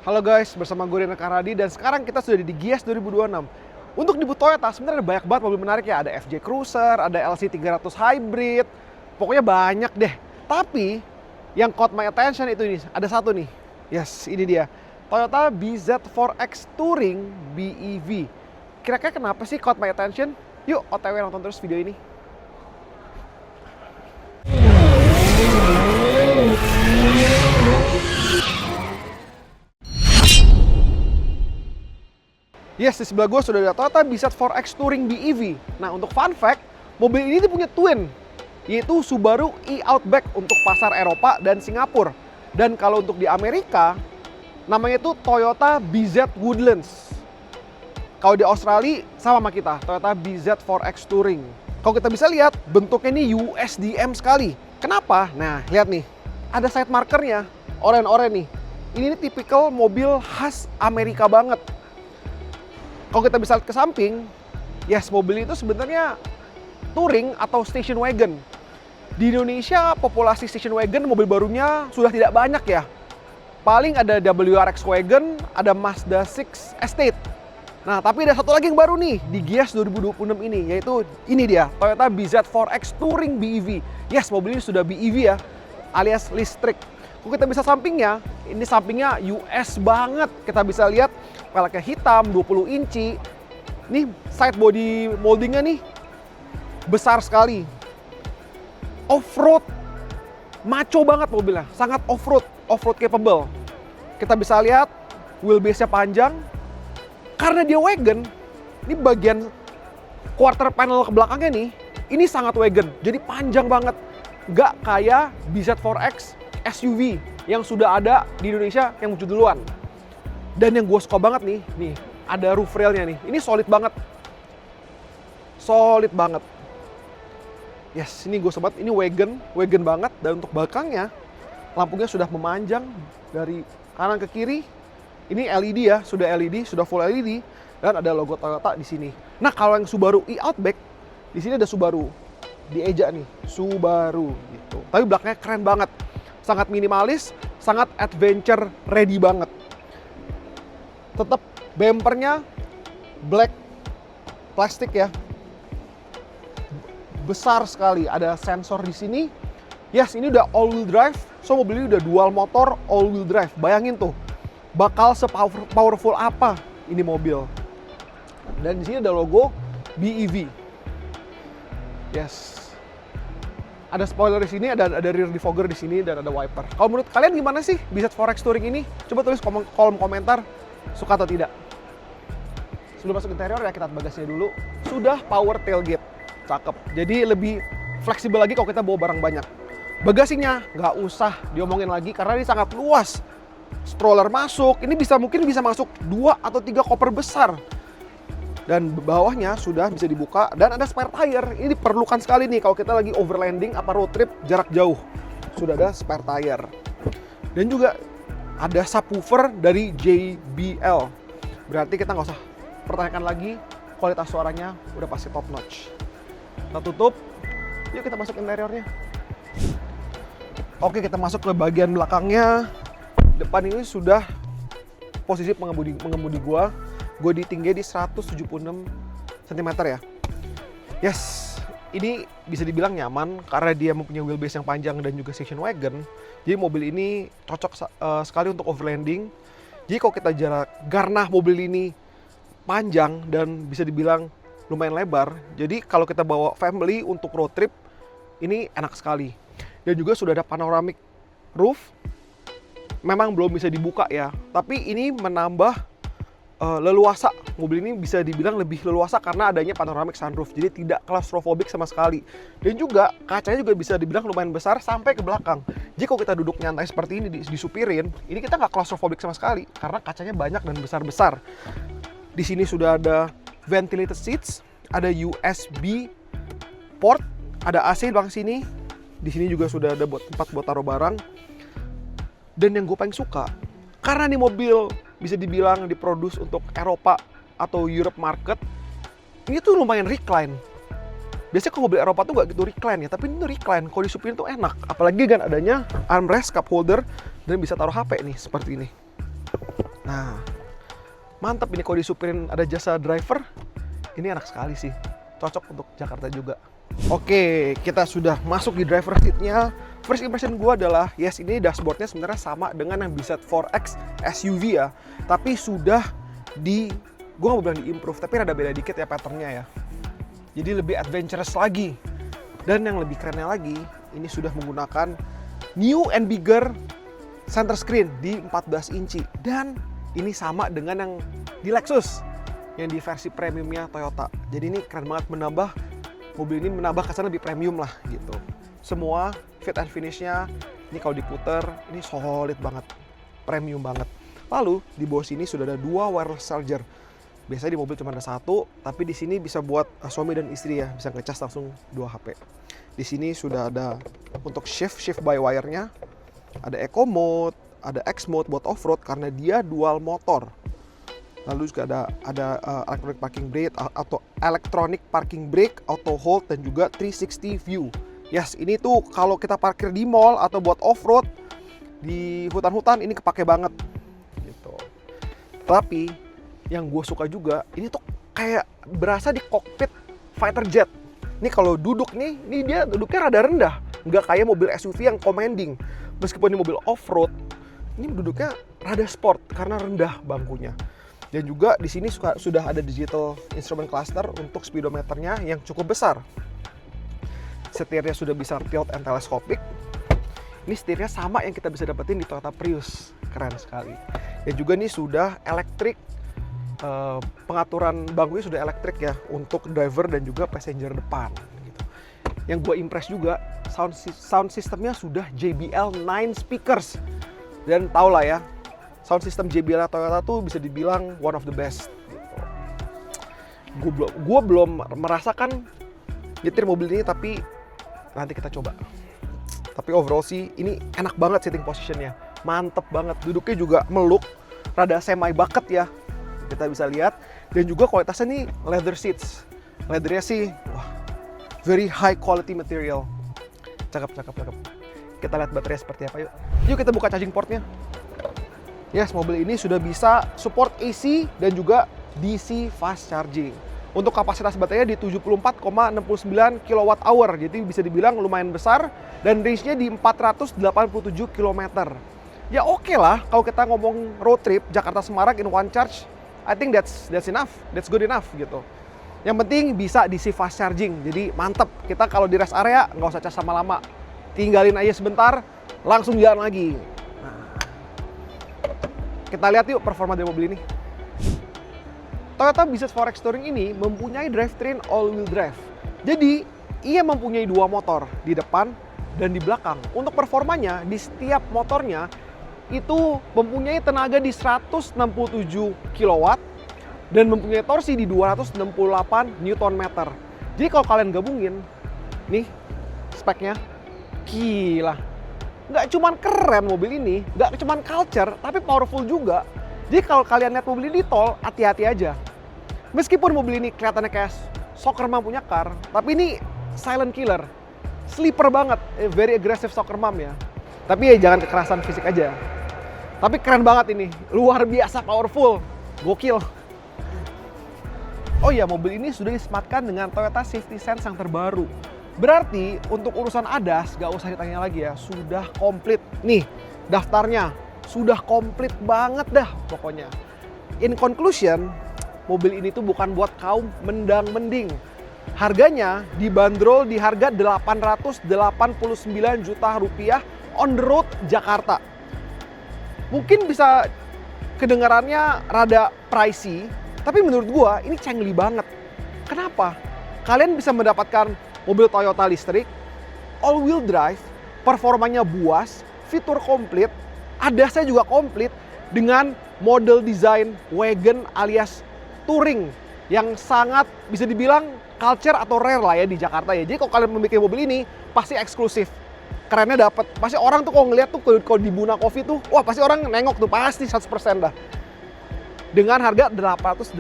Halo guys, bersama gue Rina Karadi dan sekarang kita sudah di Gias 2026. Untuk di booth Toyota sebenarnya ada banyak banget mobil menarik ya. Ada FJ Cruiser, ada LC300 Hybrid, pokoknya banyak deh. Tapi yang caught my attention itu ini, ada satu nih. Yes, ini dia. Toyota BZ4X Touring BEV. Kira-kira kenapa sih caught my attention? Yuk OTW nonton terus video ini. Yes, di sebelah gue sudah ada Toyota BZ4X Touring BEV. Nah, untuk fun fact, mobil ini punya twin, yaitu Subaru e-Outback untuk pasar Eropa dan Singapura. Dan kalau untuk di Amerika, namanya itu Toyota BZ Woodlands. Kalau di Australia, sama kita, Toyota BZ4X Touring. Kalau kita bisa lihat, bentuknya ini USDM sekali. Kenapa? Nah, lihat nih, ada side markernya, oranye-oranye nih. Ini tipikal mobil khas Amerika banget. Kalau kita bisa lihat ke samping, yes, mobil itu sebenarnya touring atau station wagon. Di Indonesia, populasi station wagon mobil barunya sudah tidak banyak ya. Paling ada WRX Wagon, ada Mazda 6 Estate. Nah, tapi ada satu lagi yang baru nih di Gias 2026 ini, yaitu ini dia, Toyota BZ4X Touring BEV. Yes, mobil ini sudah BEV ya, alias listrik. Kalau kita bisa sampingnya, ini sampingnya US banget. Kita bisa lihat velgnya hitam, 20 inci. Ini side body moldingnya nih besar sekali. Off-road, maco banget mobilnya, sangat off-road capable. Kita bisa lihat wheelbase-nya panjang. Karena dia wagon, ini bagian quarter panel ke belakangnya nih, ini sangat wagon, jadi panjang banget. Nggak kayak BZ4X SUV yang sudah ada di Indonesia yang muncul duluan. Dan yang gue suka banget nih ada roof railnya nih. Ini solid banget. Solid banget. Yes, ini gue sobat, ini wagon banget. Dan untuk belakangnya, lampunya sudah memanjang dari kanan ke kiri. Ini LED ya, sudah full LED. Dan ada logo Toyota di sini. Nah, kalau yang Subaru e-Outback, di sini ada Subaru. Dieja nih, Subaru gitu. Tapi belakangnya keren banget. Sangat minimalis, sangat adventure ready banget. Tetap bumpernya black plastik ya. Besar sekali, ada sensor di sini. Yes, ini udah all wheel drive. So mobil ini udah dual motor all wheel drive. Bayangin tuh, bakal se-powerful apa ini mobil. Dan di sini ada logo BEV. Yes. Ada spoiler di sini, ada rear defogger di sini, dan ada wiper. Kalau menurut kalian gimana sih BZ4X Touring ini? Coba tulis kolom komentar, suka atau tidak. Sebelum masuk interior ya, kita lihat bagasinya dulu. Sudah power tailgate, cakep. Jadi lebih fleksibel lagi kalau kita bawa barang banyak. Bagasinya nggak usah diomongin lagi karena ini sangat luas. Stroller masuk, ini mungkin bisa masuk 2 atau 3 koper besar. Dan bawahnya sudah bisa dibuka dan ada spare tire. Ini diperlukan sekali nih kalau kita lagi overlanding apa road trip jarak jauh. Sudah ada spare tire. Dan juga ada subwoofer dari JBL. Berarti kita nggak usah pertanyakan lagi, kualitas suaranya udah pasti top notch. Kita tutup, yuk kita masuk interiornya. Oke, kita masuk ke bagian belakangnya. Depan ini sudah posisi pengemudi gua. Gue di tinggi di 176 cm ya. Yes, ini bisa dibilang nyaman karena dia mempunyai wheelbase yang panjang dan juga station wagon. Jadi mobil ini cocok sekali untuk overlanding. Jadi kalau kita karena mobil ini panjang dan bisa dibilang lumayan lebar, jadi kalau kita bawa family untuk road trip, ini enak sekali. Dan juga sudah ada panoramic roof. Memang belum bisa dibuka ya, tapi ini menambah leluasa. Mobil ini bisa dibilang lebih leluasa karena adanya panoramic sunroof, jadi tidak claustrophobic sama sekali. Dan juga kacanya juga bisa dibilang lumayan besar sampai ke belakang. Jadi kalau kita duduk nyantai seperti ini disupirin, ini kita nggak claustrophobic sama sekali karena kacanya banyak dan besar-besar. Di sini sudah ada ventilated seats, ada USB port, ada AC di belakang sini. Di sini juga sudah ada tempat buat taruh barang. Dan yang gue paling suka, karena nih mobil bisa dibilang diproduksi untuk Eropa atau Europe market, ini tuh lumayan recline. Biasanya kalau mobil Eropa tuh nggak gitu recline ya, tapi ini tuh recline. Kalau disupirin tuh enak. Apalagi kan adanya armrest, cup holder, dan bisa taruh HP nih, seperti ini. Nah, mantep ini kalau disupirin ada jasa driver. Ini enak sekali sih. Cocok untuk Jakarta juga. Oke, kita sudah masuk di driver seatnya. First impression gue adalah, yes, ini dashboardnya sebenarnya sama dengan yang BZ4X SUV ya. Tapi sudah gue nggak bilang di-improve, tapi rada beda dikit ya patternnya ya. Jadi lebih adventurous lagi. Dan yang lebih kerennya lagi, ini sudah menggunakan new and bigger center screen di 14 inci. Dan ini sama dengan yang di Lexus, yang di versi premiumnya Toyota. Jadi ini keren banget, mobil ini menambah kesan lebih premium lah gitu. Semua fit and finish-nya, ini kalau diputer, ini solid banget, premium banget. Lalu di bawah sini sudah ada 2 wireless charger. Biasanya di mobil cuma ada 1, tapi di sini bisa buat suami dan istri ya, bisa ngecas langsung 2 HP. Di sini sudah ada untuk shift by wire-nya, ada eco mode, ada X mode buat off-road karena dia dual motor. Lalu juga ada electronic parking brake, auto hold, dan juga 360 view. Yes, ini tuh kalau kita parkir di mall atau buat off-road di hutan-hutan ini kepake banget gitu. Tapi yang gue suka juga, ini tuh kayak berasa di kokpit fighter jet. Ini kalau duduk nih, ini dia duduknya rada rendah, nggak kayak mobil SUV yang commanding. Meskipun ini mobil off-road, ini duduknya rada sport karena rendah bangkunya. Dan juga di sini sudah ada digital instrument cluster untuk speedometernya yang cukup besar. Setirnya sudah bisa tilt and telescopic. Ini setirnya sama yang kita bisa dapetin di Toyota Prius, keren sekali. Dan juga ini sudah elektrik, pengaturan bangkunya sudah elektrik ya untuk driver dan juga passenger depan. Gitu. Yang gue impress juga, sound systemnya sudah JBL 9 speakers. Dan tau lah ya, sound system JBL Toyota tuh bisa dibilang one of the best. Gitu. Gue belum merasakan nyetir mobil ini, tapi nanti kita coba. Tapi overall sih ini enak banget sitting positionnya, mantep banget. Duduknya juga meluk, rada semi bucket ya, kita bisa lihat. Dan juga kualitasnya nih leather seats. Leathernya sih, wah, very high quality material. Cakep. Kita lihat baterainya seperti apa yuk. Yuk kita buka charging portnya. Yes, mobil ini sudah bisa support AC dan juga DC fast charging. Untuk kapasitas baterainya di 74,69 kWh, jadi bisa dibilang lumayan besar dan range-nya di 487 km. Ya oke lah kalau kita ngomong road trip Jakarta Semarang in one charge, I think that's enough, that's good enough gitu. Yang penting bisa DC fast charging, jadi mantep. Kita kalau di rest area nggak usah cas lama-lama, tinggalin aja sebentar, langsung jalan lagi. Kita lihat yuk performa dari mobil ini. Toyota BZ4X Touring ini mempunyai drivetrain all-wheel drive. Jadi, ia mempunyai 2 motor di depan dan di belakang. Untuk performanya, di setiap motornya itu mempunyai tenaga di 167 kW dan mempunyai torsi di 268 Nm. Jadi kalau kalian gabungin, nih speknya, gila. Nggak cuman keren mobil ini, nggak cuman culture, tapi powerful juga. Jadi kalau kalian lihat mobil ini di tol, hati-hati aja. Meskipun mobil ini kelihatannya kayak soccer mom punya car, tapi ini silent killer. Sleeper banget, very aggressive soccer mom ya. Tapi ya jangan kekerasan fisik aja. Tapi keren banget ini, luar biasa powerful, gokil. Oh iya, mobil ini sudah disematkan dengan Toyota Safety Sense yang terbaru. Berarti untuk urusan ADAS, gak usah ditanya lagi ya, sudah komplit. Nih, daftarnya sudah komplit banget dah pokoknya. In conclusion, mobil ini tuh bukan buat kaum mendang-mending. Harganya dibanderol di harga 889 juta rupiah on the road Jakarta. Mungkin bisa kedengarannya rada pricey, tapi menurut gua ini cengli banget. Kenapa? Kalian bisa mendapatkan mobil Toyota listrik, all-wheel drive, performanya buas, fitur komplit, ADAS-nya juga komplit dengan model desain wagon alias touring yang sangat bisa dibilang culture atau rare lah ya di Jakarta ya. Jadi kalau kalian memiliki mobil ini pasti eksklusif. Kerennya dapet. Pasti orang tuh kalau ngeliat tuh kalau di Buna Coffee tuh, wah pasti orang nengok tuh pasti 100% dah. Dengan harga 889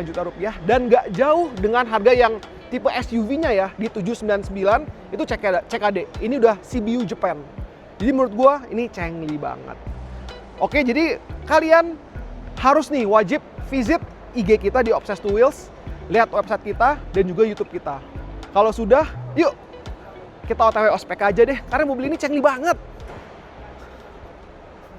juta rupiah dan nggak jauh dengan harga yang tipe SUV-nya ya di 799 itu CKD. Ini udah CBU Japan. Jadi menurut gua ini cengli banget. Oke, jadi kalian harus nih wajib visit IG kita di Obsessed to Wheels, lihat website kita dan juga YouTube kita. Kalau sudah, yuk kita OTW ospek aja deh, karena mobil ini cengli banget.